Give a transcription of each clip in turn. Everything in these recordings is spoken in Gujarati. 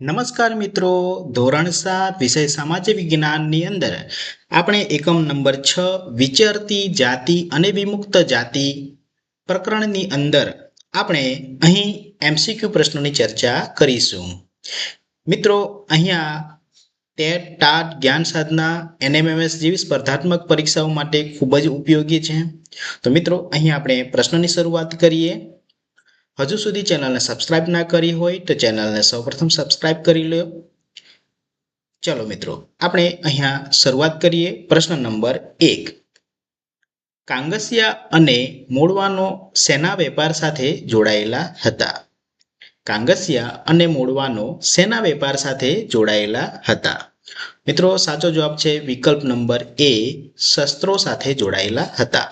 નમસ્કાર મિત્રો, ધોરણ 7 વિષય સામાજિક વિજ્ઞાનની અંદર આપણે એકમ નંબર 6 વિચરતી જાતિ અને વિમુક્ત જાતિ પ્રકરણની અંદર આપણે અહીં એમસીક્યુ પ્રશ્નોની ચર્ચા કરીશું. મિત્રો, અહીંયા ટેટ, ટાટ, જ્ઞાન સાધના, એનએમએમએસ જેવી સ્પર્ધાત્મક પરીક્ષાઓ માટે ખૂબ જ ઉપયોગી છે. તો મિત્રો, અહીં આપણે પ્રશ્નની શરૂઆત કરીએ. હજુ સુધી ચેનલને સબસ્ક્રાઇબ ના કરી હોય તો ચેનલને સૌપ્રથમ સબસ્ક્રાઇબ કરી લો. ચલો મિત્રો, આપણે અહીંયા શરૂઆત કરીએ. પ્રશ્ન નંબર 1. કાંગસિયા અને મોડવાનો શેના વેપાર સાથે જોડાયેલા હતા? કાંગસિયા અને મોડવાનો શેના વેપાર સાથે જોડાયેલા હતા? મિત્રો, સાચો જવાબ છે વિકલ્પ નંબર એ, શસ્ત્રો સાથે જોડાયેલા હતા.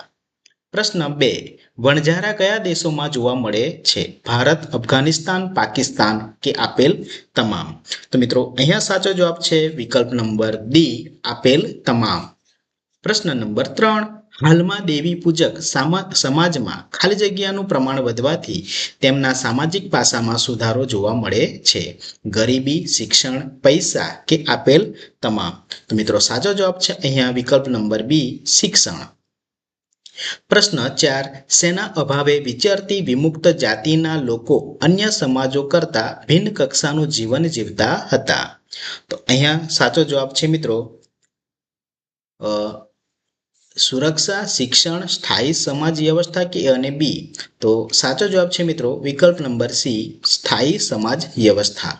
પ્રશ્ન 2. વણઝારા કયા દેશોમાં જોવા મળે છે? ભારત, અફઘાનિસ્તાન, પાકિસ્તાન કે આપેલ તમામ? તો મિત્રો, અહીંયા સાચો જવાબ છે વિકલ્પ નંબર ડી, આપેલ તમામ. પ્રશ્ન નંબર 3. હાલમાં દેવી પૂજક સમાજમાં ખાલી જગ્યાનું પ્રમાણ વધવાથી તેમના સામાજિક પાસામાં સુધારો જોવા મળે છે. ગરીબી, શિક્ષણ, પૈસા કે આપેલ તમામ? તો મિત્રો, સાચો જવાબ છે અહીંયા વિકલ્પ નંબર બી, શિક્ષણ. પ્રશ્ન 4. શેના અભાવે વિચરતી વિમુક્ત જાતિના લોકો અન્ય સમાજો કરતા ભિન્ન કક્ષાનું જીવન જીવતા હતા? તો અહીંયા સાચો જવાબ છે મિત્રો સુરક્ષા, શિક્ષણ, સ્થાયી સમાજ વ્યવસ્થા કે અને બી? તો સાચો જવાબ છે મિત્રો વિકલ્પ નંબર સી, સ્થાયી સમાજ વ્યવસ્થા.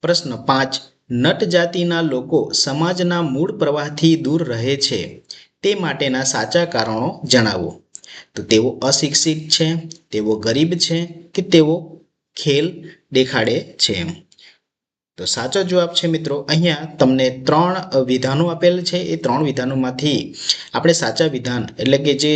પ્રશ્ન 5. નટ જાતિના લોકો સમાજના મૂળ પ્રવાહથી દૂર રહે છે તે માટેના સાચા કારણો જણાવો. તો તેઓ અશિક્ષિત છે, તેઓ ગરીબ છે કે તેઓ ખેલ દેખાડે છે? તો સાચો જવાબ છે મિત્રો અહીંયા તમને 3 વિધાનો આપેલ છે. એ 3 વિધાનોમાંથી આપણે સાચા વિધાન એટલે કે જે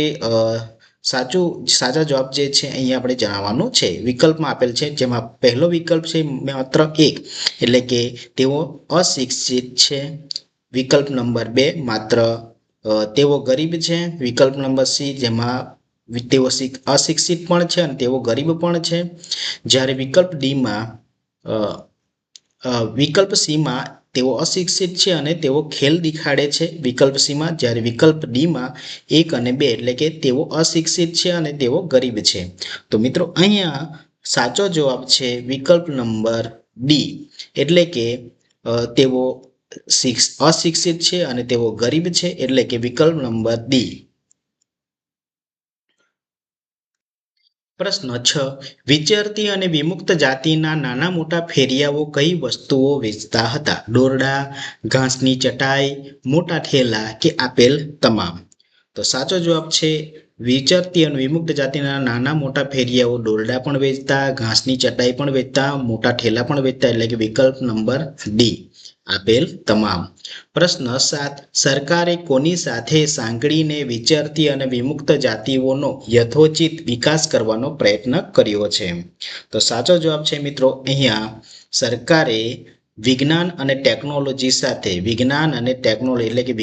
સાચા જવાબ જે છે અહીંયા આપણે જણાવવાનું છે. વિકલ્પમાં આપેલ છે, જેમાં પહેલો વિકલ્પ છે માત્ર 1 એટલે કે તેઓ અશિક્ષિત છે. વિકલ્પ નંબર 2 માત્ર તેઓ ગરીબ છે. વિકલ્પ નંબર સી, જેમાં તેઓ અશિક્ષિત પણ છે અને તેઓ ગરીબ પણ છે. જ્યારે વિકલ્પ ડીમાં વિકલ્પ સીમાં તેઓ અશિક્ષિત છે અને તેઓ ખેલ દેખાડે છે. વિકલ્પ સીમાં. જ્યારે વિકલ્પ ડીમાં 1 અને 2 એટલે કે તેઓ અશિક્ષિત છે અને તેઓ ગરીબ છે. તો મિત્રો, અહીંયા સાચો જવાબ છે વિકલ્પ નંબર ડી, એટલે કે તેઓ અશિક્ષિત છે અને તેઓ ગરીબ છે, એટલે કે વિકલ્પ નંબર ડી. પ્રશ્ન 6. વિચરતી અને વિમુક્ત જાતિના નાના મોટા ફેરિયાઓ કઈ વસ્તુઓ વેચતા હતા? દોરડા, ઘાસની ચટાઈ, મોટા ઠેલા કે આપેલ તમામ? તો સાચો જવાબ છે વિચરતી અને વિમુક્ત જાતિના નાના મોટા ફેરિયાઓ દોરડા પણ વેચતા, ઘાસની ચટાઈ પણ વેચતા, મોટા ઠેલા પણ વેચતા, એટલે કે વિકલ્પ નંબર ડી, આપેલ તમામ. પ્રશ્ન 7. સરકારે કોની સાથે સાંકળીને વિચરતી અને વિમુક્ત જાતિઓનો યથોચિત વિકાસ કરવાનો પ્રયત્ન કર્યો છે? તો સાચો જવાબ છે મિત્રો અહીંયા સરકારે વિજ્ઞાન અને ટેકનોલોજી સાથે, વિજ્ઞાન અને ટેકનોલોજી એટલે કે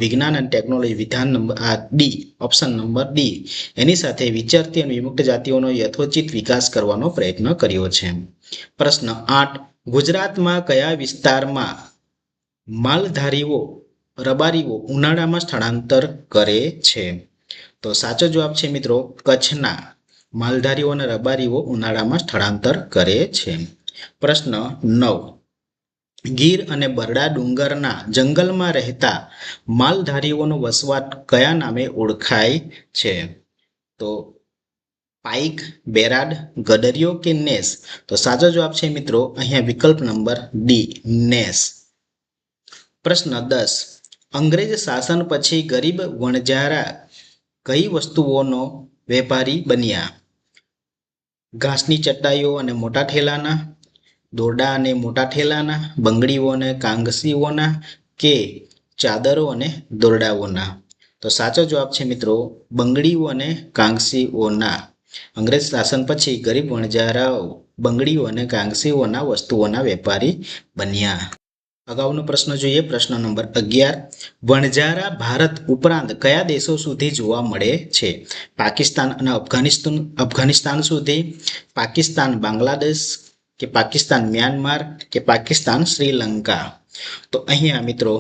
વિજ્ઞાન અને ટેકનોલોજી વિધાન number D, option number D, એની સાથે વિચરતી અને વિમુક્ત જાતિઓનો યથોચિત વિકાસ કરવાનો પ્રયત્ન કર્યો છે. પ્રશ્ન 8. ગુજરાતમાં કયા વિસ્તારમાં માલધારીઓ, રબારીઓ ઉનાળામાં સ્થળાંતર કરે છે? તો સાચો જવાબ છે મિત્રો કચ્છના માલધારીઓ અને રબારીઓ ઉનાળામાં સ્થળાંતર કરે છે. પ્રશ્ન 9. ગીર અને બરડા ડુંગરના જંગલમાં રહેતા માલધારીઓનો વસવાટ કયા નામે ઓળખાય છે? તો પાઈક, બેરાડ, ગડરિયો કે નેસ? તો સાચો જવાબ છે મિત્રો અહીંયા વિકલ્પ નંબર ડી, નેસ. પ્રશ્ન 10. અંગ્રેજ શાસન પછી ગરીબ વણજારા કઈ વસ્તુઓનો વેપારી બન્યા? ઘાસની ચટાઈઓ અને મોટા ઠેલાના, દોરડા અને મોટા ઠેલાના, બંગડીઓ અને કાંગસીઓના કે ચાદરો અને દોરડાઓના? તો સાચો જવાબ છે મિત્રો બંગડીઓ અને કાંગસીઓના. અંગ્રેજ શાસન પછી ગરીબ વણજારાઓ બંગડીઓ અને કાંગસીઓના વસ્તુઓના વેપારી બન્યા. અગાઉનો પ્રશ્ન જોઈએ. પ્રશ્ન નંબર 11. વણઝારા ભારત ઉપરાંત કયા દેશો સુધી જોવા મળે છે? પાકિસ્તાન અને અફઘાનિસ્તાન સુધી, પાકિસ્તાન, બાંગ્લાદેશ કે પાકિસ્તાન મ્યાનમાર કે પાકિસ્તાન શ્રીલંકા? તો અહીંયા મિત્રો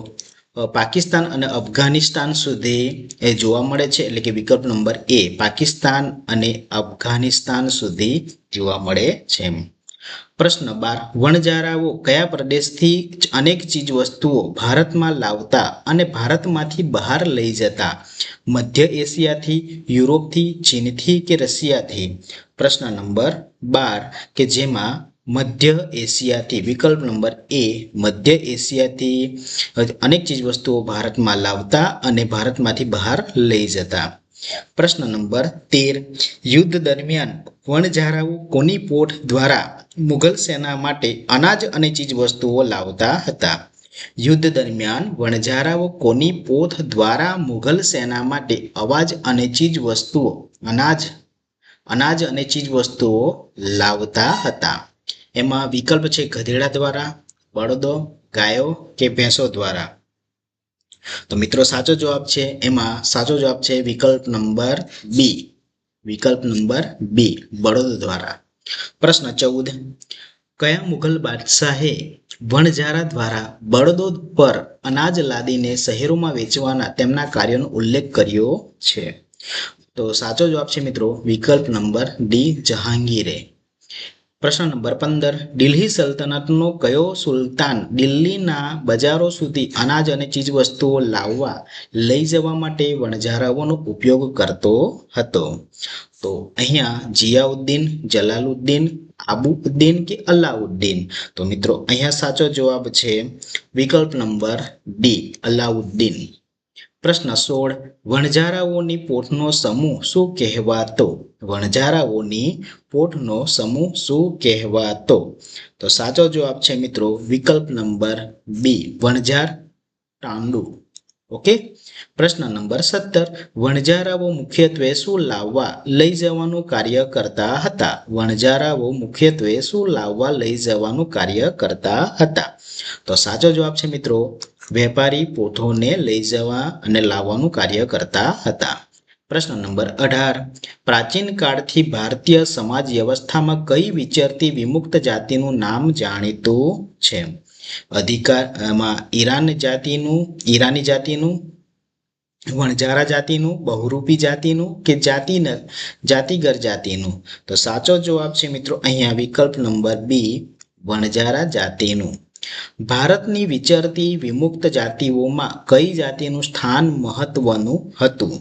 પાકિસ્તાન અને અફઘાનિસ્તાન સુધી એ જોવા મળે છે, એટલે કે વિકલ્પ નંબર એ પાકિસ્તાન અને અફઘાનિસ્તાન સુધી જોવા મળે છે. પ્રશ્ન 12 વણજારાઓ કયા પ્રદેશથી અનેક ચીજ વસ્તુઓ ભારતમાં લાવતા અને ભારતમાંથી બહાર લઈ જતા? મધ્ય એશિયાથી, યુરોપથી, ચીનથી કે રશિયાથી? પ્રશ્ન નંબર 12 કે જેમાં મધ્ય એશિયાથી, વિકલ્પ નંબર એ મધ્ય એશિયાથી અનેક ચીજ વસ્તુઓ ભારતમાં લાવતા અને ભારતમાંથી બહાર લઈ જતા. પ્રશ્ન નંબર 13 યુદ્ધ દરમિયાન વણજારાઓ કોની પોટ દ્વારા મુઘલ સેના માટે અનાજ અને ચીજ વસ્તુઓ લાવતા હતા? યુદ્ધ દરમિયાન વણજારાઓ કોની પોથ દ્વારા મુઘલ સેના માટે અવાજ અને ચીજ વસ્તુઓ અનાજ અને ચીજ વસ્તુઓ લાવતા હતા? એમાં વિકલ્પ છે ગધેડા દ્વારા, બળદો, ગાયો કે ભેંસો દ્વારા? તો મિત્રો સાચો જવાબ છે, એમાં સાચો જવાબ છે વિકલ્પ નંબર બી, વિકલ્પ નંબર બી બળદો દ્વારા. પ્રશ્ન 14 કયા મુઘલ બાદશાહે વણજારા દ્વારા બળદો પર અનાજ લાદીને શહેરોમાં વેચવાના તેમના કાર્યનો ઉલ્લેખ કર્યો છે? તો સાચો જવાબ છે મિત્રો વિકલ્પ નંબર ડી જહાંગીરે. પ્રશ્ન નંબર 15 દિલ્હી સલ્તનતનો કયો સુલતાન દિલ્હીના બજારો સુધી અનાજ અને ચીજ વસ્તુઓ લાવવા લઈ જવા માટે વણજારાઓનો ઉપયોગ કરતો હતો? તો અહીંયા જિયાઉદ્દીન, જલાલુદ્દીન, આબુઉદ્દીન કે અલાઉદ્દીન? તો મિત્રો અહીંયા સાચો જવાબ છે વિકલ્પ નંબર ડી અલાઉદ્દીન. પ્રશ્ન 16 વણજારાઓની પોટનો સમૂહ શું કહેવાતો? વણજારાઓની પોટનો સમૂહ શું કહેવાતો? તો સાચો જવાબ છે મિત્રો વિકલ્પ નંબર બી વણજાર ટાંડુ. ઓકે. પ્રશ્ન નંબર 17 વણજારાઓ મુખ્યત્વે શું લાવવા લઈ જવાનું કાર્ય કરતા હતા? વણજારાઓ મુખ્યત્વે શું લાવવા લઈ જવાનું કાર્ય કરતા હતા? તો સાચો જવાબ છે મિત્રો વેપારી પોથોને લઈ જવા અને લાવવાનું કાર્ય કરતા હતા. પ્રશ્ન નંબર 18 પ્રાચીન કાળથી ભારતીય સમાજ વ્યવસ્થામાં કઈ વિચરતી વિમુક્ત જાતિનું નામ જાણીતું છે? અધિકારમાં ઈરાની જાતિનું, વણજારા જાતિનું, બહુરૂપી જાતિનું કે જાતિગર જાતિનું? તો સાચો જવાબ છે મિત્રો અહીંયા વિકલ્પ નંબર બી વણજારા જાતિનું. ભારતની વિચરતી વિમુક્ત જાતિઓમાં કઈ જાતિનું સ્થાન મહત્વનું હતું?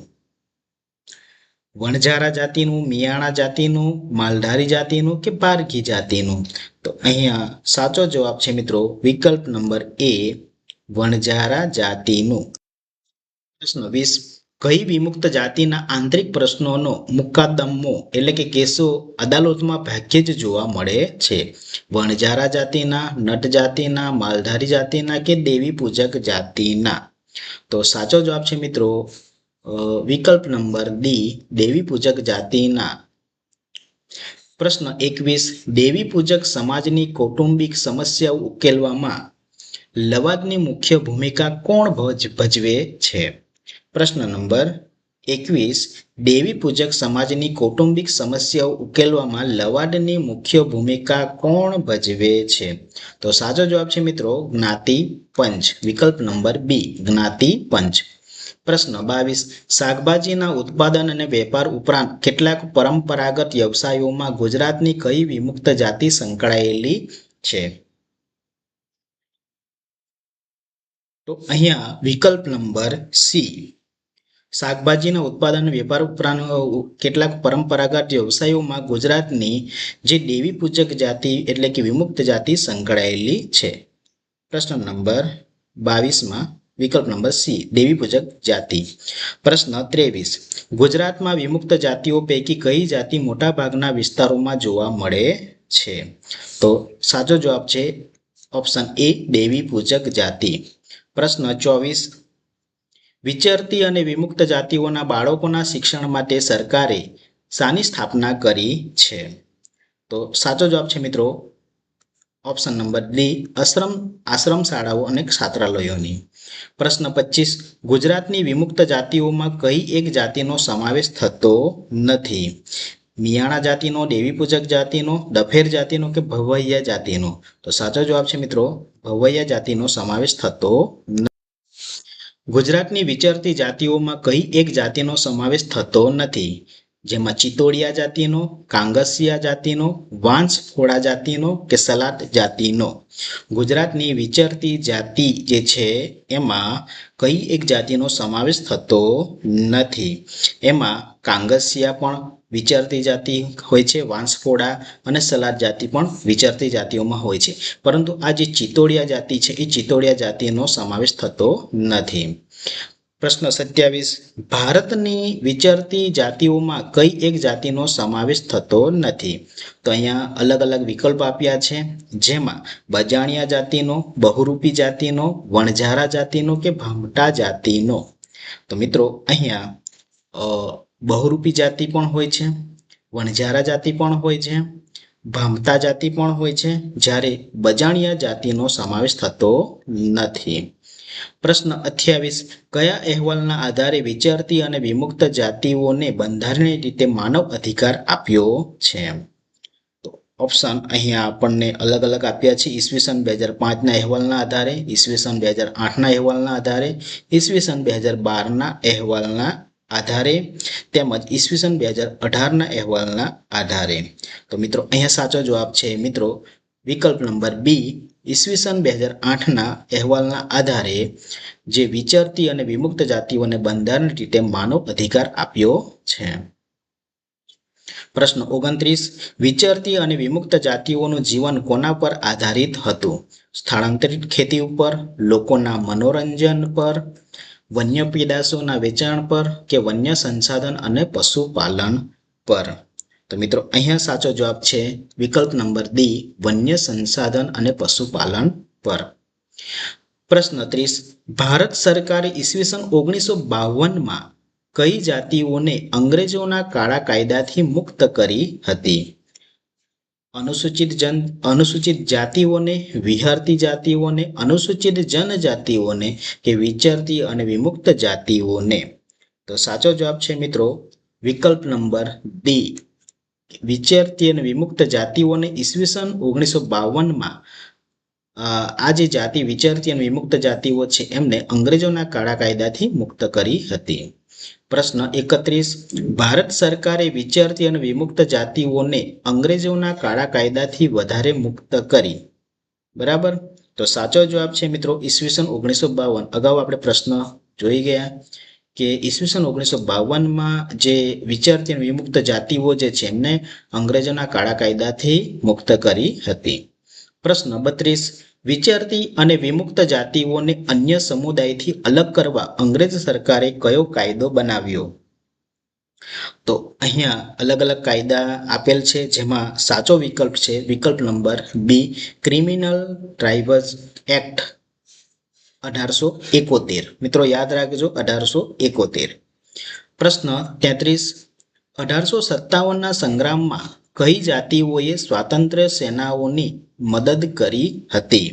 વણજારા જાતિનું, મિયાણા જાતિનું, માલધારી જાતિનું કે પારઘી જાતિનું? તો અહીંયા સાચો જવાબ છે મિત્રો વિકલ્પ નંબર એ વણજારા જાતિનું. પ્રશ્ન 20 કઈ વિમુક્ત જાતિના આંતરિક પ્રશ્નોનો મુકદ્દમો એટલે કે કેસો અદાલતમાં ભાગ્યે જ જોવા મળે છે? વણજારા જાતિના, નટ જાતિના, માલધારી જાતિના કે દેવી પૂજક જાતિના? તો સાચો જવાબ છે મિત્રો વિકલ્પ નંબર ડી દેવી પૂજક જાતિના. પ્રશ્ન 21 દેવી પૂજક સમાજની કૌટુંબિક સમસ્યાઓ ઉકેલવામાં લવાદની મુખ્ય ભૂમિકા કોણ ભજવે છે? પ્રશ્ન નંબર 21 દેવી પૂજક સમાજની કૌટુંબિક સમસ્યાઓ ઉકેલવામાં લવાદની મુખ્ય ભૂમિકા કોણ ભજવે છે? તો સાચો જવાબ છે મિત્રો જ્ઞાતિ પંચ, વિકલ્પ નંબર બી જ્ઞાતિ પંચ. પ્રશ્ન 22 શાકભાજીના ઉત્પાદન અને વેપાર ઉપરાંત કેટલાક પરંપરાગત વ્યવસાયોમાં ગુજરાતની કઈ વિમુક્ત જાતિ સંકળાયેલી છે? તો અહીંયા વિકલ્પ નંબર સી શાકભાજીના ઉત્પાદન વેપાર ઉપરાંત કેટલાક પરંપરાગત વ્યવસાયોમાં ગુજરાતની જે દેવી પૂજક જાતિ એટલે કે વિમુક્ત જાતિ સંકળાયેલી છે. પ્રશ્ન નંબર 22માં વિકલ્પ નંબર સી દેવી પૂજક જાતિ. પ્રશ્ન 23 ગુજરાતમાં વિમુક્ત જાતિઓ પૈકી કઈ જાતિ મોટાભાગના વિસ્તારોમાં જોવા મળે છે? તો સાચો જવાબ છે ઓપ્શન એ દેવી પૂજક જાતિ. પ્રશ્ન 24 વિચરતી અને વિમુક્ત જાતિઓના બાળકોના શિક્ષણ માટે સરકારે શાની સ્થાપના કરી છે? તો સાચો જવાબ છે મિત્રો ઓપ્શન નંબર ડી આશ્રમ શાળાઓ અને છાત્રાલયોની. પ્રશ્ન 25 ગુજરાતની વિમુક્ત જાતિઓમાં કઈ એક જાતિનો સમાવેશ થતો નથી? મિયાણા જાતિનો, દેવી પૂજક જાતિનો, ડફેર જાતિનો કે ભવૈયા જાતિનો? તો સાચો જવાબ છે મિત્રો ભવૈયા જાતિનો સમાવેશ થતો નથી. ગુજરાતની વિચરતી જાતિઓમાં કઈ એક જાતિનો સમાવેશ થતો નથી? જેમાં ચિત્તોડિયા જાતિનો, કાંગસિયા જાતિનો, વાંસફોડા જાતિનો કે સલાટ જાતિનો? ગુજરાતની વિચરતી જાતિ જે છે એમાં કઈ એક જાતિનો સમાવેશ થતો નથી? એમાં કાંગસિયા પણ વિચરતી જાતિ હોય છે, વાંસફોડા અને સલાટ જાતિ પણ વિચરતી જાતિઓમાં હોય છે, પરંતુ આ જે ચિત્તોડિયા જાતિ છે એ ચિત્તોડિયા જાતિનો સમાવેશ થતો નથી. પ્રશ્ન 27, ભારતની વિચરતી જાતિઓમાં કઈ એક જાતિનો સમાવેશ થતો નથી? તો અહીંયા અલગ અલગ વિકલ્પ આપ્યા છે, જેમાં બજાણિયા જાતિનો, બહુરૂપી જાતિનો, વણઝારા જાતિનો કે ભામટા જાતિનો? તો મિત્રો અહીંયા બહુરૂપી જાતિ પણ હોય છે, વણઝારા જાતિ પણ હોય છે, ભામટા જાતિ પણ હોય છે, જ્યારે બજાણિયા જાતિનો સમાવેશ થતો નથી. પ્રશ્ન 28, કયા અહેવાલના આધારે વિચરતી અને વિમુક્ત જાતિઓને બંધારણીય રીતે માનવ અધિકાર આપ્યો છે? તો ઓપ્શન અહીંયા આપણને અલગ અલગ આપ્યા છે. ઈસવીસન 2005ના અહેવાલના આધારે, ઈસવીસન 2008ના અહેવાલના આધારે, ઈસવીસન 2012ના અહેવાલના આધારે તેમજ ઈસવીસન 2018ના અહેવાલના આધારે. તો મિત્રો અહીંયા સાચો જવાબ છે મિત્રો વિકલ્પ નંબર બી, ઈસવીસન 2008ના અહેવાલના આધારે જે વિચરતી અને વિમુક્ત જાતિઓને બંધારણ રીતે માનવ અધિકાર આપ્યો છે. પ્રશ્ન 29, વિચરતી અને વિમુક્ત જાતિઓનું જીવન કોના પર આધારિત હતું? સ્થળાંતરિત ખેતી ઉપર, લોકોના મનોરંજન પર, વન્ય પેદાશોના વેચાણ પર કે વન્ય સંસાધન અને પશુપાલન પર? તો મિત્રો અહીંયા સાચો જવાબ છે વિકલ્પ નંબર ડી, વન્ય સંસાધન અને પશુપાલન પર. પ્રશ્ન 30, ભારત સરકારે ઈસવીસન 1952માં કઈ જાતિઓને અંગ્રેજોના કાળા કાયદાથી મુક્ત કરી હતી? અનુસૂચિત જાતિઓને, વિહરતી જાતિઓને, અનુસૂચિત જનજાતિઓને કે વિચરતી અને વિમુક્ત જાતિઓને? તો સાચો જવાબ છે મિત્રો વિકલ્પ નંબર ડી, વિચરતી અને વિમુક્ત જાતિઓને ઈસવીસન 1952માં આ જે જાતિ વિચરતી અને વિમુક્ત જાતિઓ છે એમને અંગ્રેજોના કાળા કાયદાથી મુક્ત કરી હતી. પ્રશ્ન 31, ભારત સરકારે વિચરતી અને વિમુક્ત જાતિઓને અંગ્રેજોના કાળા કાયદાથી વધારે મુક્ત કરી, બરાબર? તો સાચો જવાબ છે મિત્રો ઈસવીસન 1952. અગાઉ આપણે પ્રશ્ન જોઈ ગયા કે ઈસવીસન 1952માં જે વિચરતી અને વિમુક્ત જાતિઓ જે છે એમને અંગ્રેજોના કાળા કાયદાથી મુક્ત કરી હતી. પ્રશ્ન 32, વિચરતી અને વિમુક્ત જાતિઓને અન્ય સમુદાયથી અલગ કરવા અંગ્રેજ સરકારે કયો કાયદો બનાવ્યો? તો અહીંયા અલગ અલગ કાયદા આપેલ છે, જેમાં સાચો વિકલ્પ છે વિકલ્પ number B, criminal tribes act 1871. મિત્રો યાદ રાખજો 1871. પ્રશ્ન 33, 1857ના સંગ્રામમાં કઈ જાતિઓએ સ્વાતંત્ર્ય સેનાઓની મદદ કરી હતી?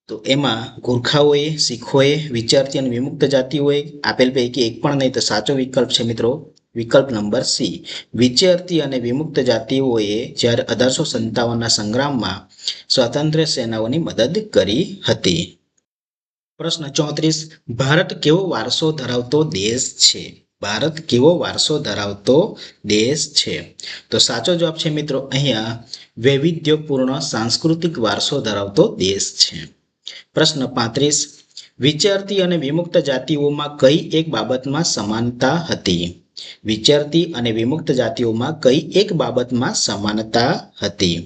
તો એમાં ગુરખાઓએ, શીખોએ, વિચરતી અને વિમુક્ત જાતિઓએ? આપેલ પૈકી એક પણ નહીં. તો સાચો વિકલ્પ છે મિત્રો વિકલ્પ નંબર સી, વિચરતી અને વિમુક્ત જાતિઓએ જ્યારે 1857ના સંગ્રામમાં સ્વાતંત્ર્ય સેનાઓની મદદ કરી હતી. પ્રશ્ન 34, ભારત કેવો વારસો ધરાવતો દેશ છે? ભારત કેવો વારસો ધરાવતો દેશ છે? તો સાચો જવાબ છે મિત્રો અહીંયા વૈવિધ્યપૂર્ણ સાંસ્કૃતિક વારસો ધરાવતો દેશ છે. પ્રશ્ન 35, વિચરતી અને વિમુક્ત જાતિઓમાં કઈ એક બાબતમાં સમાનતા હતી? વિચરતી અને વિમુક્ત જાતિઓમાં કઈ એક બાબતમાં સમાનતા હતી?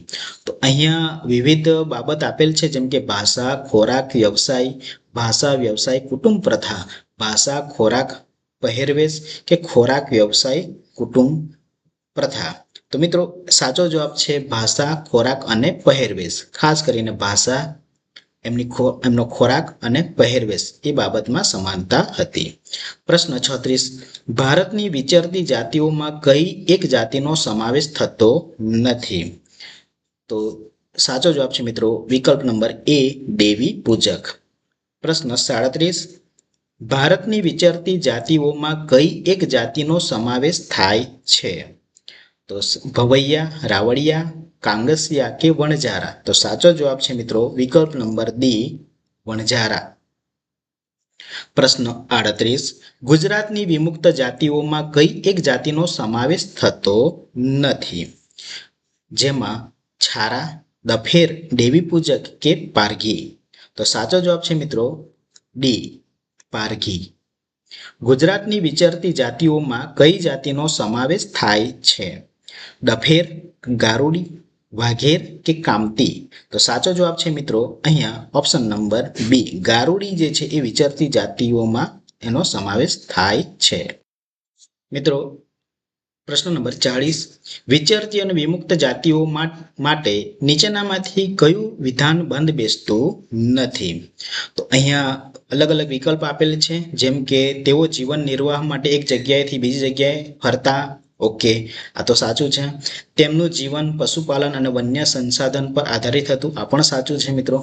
તો અહીંયા વિવિધ બાબત આપેલ છે, જેમ કે ભાષા, ખોરાક, વ્યવસાય, ભાષા, વ્યવસાય, કુટુંબ પ્રથા, ભાષા, ખોરાક, પહેરવેશ કે ખોરાક, વ્યવસાય, કુટુંબ પ્રથા? તો મિત્રો સાચો જવાબ છે ભાષા, ખોરાક અને પહેરવેશ. ખાસ કરીને ભાષા, એમનો ખોરાક અને પહેરવેશ એ બાબતમાં સમાનતા હતી. પ્રશ્ન 36, ભારતની વિચરતી જાતિઓમાં કઈ એક જાતિનો સમાવેશ થતો નથી? તો સાચો જવાબ છે મિત્રો વિકલ્પ નંબર એ, દેવી પૂજક. પ્રશ્ન 37, ભારતની વિચરતી જાતિઓમાં કઈ એક જાતિનો સમાવેશ થાય છે? તો ભવૈયા, રાવળિયા, કાંગસિયા કે વણઝારા? તો સાચો જવાબ છે મિત્રો વિકલ્પ નંબર ડી, વણઝારા. પ્રશ્ન 38. ગુજરાતની વિમુક્ત જાતિઓમાં કઈ એક જાતિનો સમાવેશ થતો નથી? જેમાં છારા, દફેર, દેવી પૂજક કે પારઘી? તો સાચો જવાબ છે મિત્રો ડી, પારઘી. ગુજરાતની વિચરતી જાતિઓમાં કઈ જાતિનો સમાવેશ થાય છે? દફેર, ગારુડી, વાઘેર કે કામતી? તો સાચો જવાબ છે મિત્રો અહીંયા ઓપ્શન નંબર બી, ગારુડી જે છે એ વિચરતી જાતિઓમાં એનો સમાવેશ થાય છે. મિત્રો પ્રશ્ન નંબર 40. વિચરતી અને વિમુક્ત જાતિઓ માટે નીચેનામાંથી કયું વિધાન બંધ બેસતું નથી? તો અહીંયા અલગ અલગ વિકલ્પ આપેલ છે, જેમ કે તેઓ જીવન નિર્વાહ માટે એક જગ્યાએથી બીજી જગ્યાએ ફરતા. ઓકે, આ તો સાચું છે. તેમનું જીવન પશુપાલન અને વન્ય સંસાધન પર આધારિત હતું. આ પણ સાચું છે મિત્રો.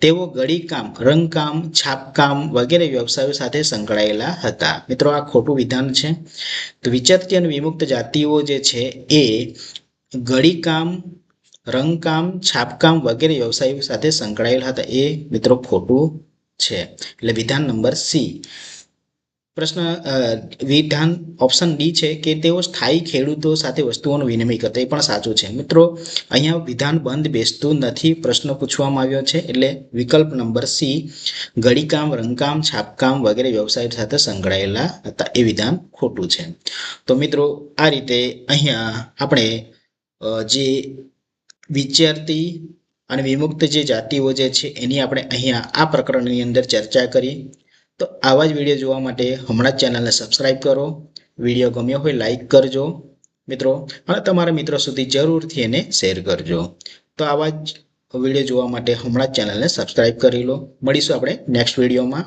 તેઓ ગળીકામ, રંગકામ, છાપકામ વગેરે વ્યવસાયો સાથે સંકળાયેલા હતા. મિત્રો આ ખોટું વિધાન છે. તો વિચરતી અને વિમુક્ત જાતિઓ જે છે એ ગળીકામ, રંગકામ, છાપકામ વગેરે વ્યવસાયો સાથે સંકળાયેલા હતા. એ મિત્રો ખોટું છે. એટલે વિધાન નંબર સી. પ્રશ્ન વિધાન ઓપ્શન ડી છે કે તેઓ સ્થાયી ખેડૂતો સાથે વસ્તુઓનું વિનિમય કરતા. એ પણ સાચું છે. મિત્રો અહીંયા વિધાન બંધ બેસતું નથી, પ્રશ્ન પૂછવામાં આવ્યો છે. એટલે વિકલ્પ નંબર સી, ગળીકામ, રંગકામ, છાપકામ વગેરે વ્યવસાય સાથે સંકળાયેલા હતા, એ વિધાન ખોટું છે. તો મિત્રો આ રીતે અહીંયા આપણે જે વિચરતી અને વિમુક્ત જે જાતિઓ જે છે એની આપણે અહીંયા આ પ્રકરણની અંદર ચર્ચા કરી. તો આવા જ વિડીયો જોવા માટે હમણાં જ ચેનલને સબસ્ક્રાઈબ કરો. વિડીયો ગમ્યો હોય લાઈક કરજો મિત્રો, અને તમારા મિત્રો સુધી જરૂરથી એને શેર કરજો. તો આવા જ વિડીયો જોવા માટે હમણાં જ ચેનલને સબસ્ક્રાઈબ કરી લો. મળીશું આપણે નેક્સ્ટ વિડીયોમાં.